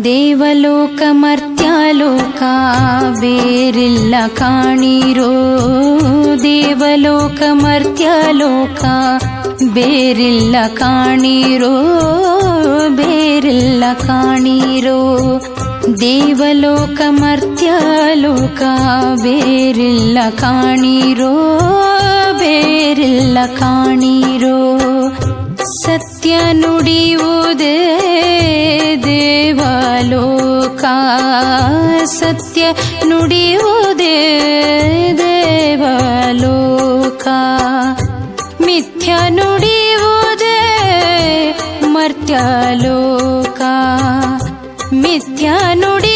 ದೇವಲೋಕ ಮರ್ತ್ಯಲೋಕ ಬೇರಿಲ್ಲ ಕಾಣಿರೋ, ದೇವಲೋಕ ಮರ್ತ್ಯಲೋಕ ಬೇರಿಲ್ಲ ಕಾಣಿರೋ, ಬೇರಿಲ್ಲ ಕಾಣಿರೋ. ದೇವಲೋಕ ಮರ್ತ್ಯಲೋಕ ಬೇರಿಲ್ಲ ಕಾಣಿರೋ, ಬೇರಿಲ್ಲ ಕಾಣಿರೋ. ಸತ್ಯ ನುಡಿಯುವುದೇ ದೇವಲೋಕ, ಸತ್ಯ ನುಡಿಯುವುದೇ ದೇವಲೋಕ. ಮಿಥ್ಯ ನುಡಿಯುವುದೇ ಮರ್ತ್ಯಲೋಕ, ಮಿಥ್ಯ ನುಡಿ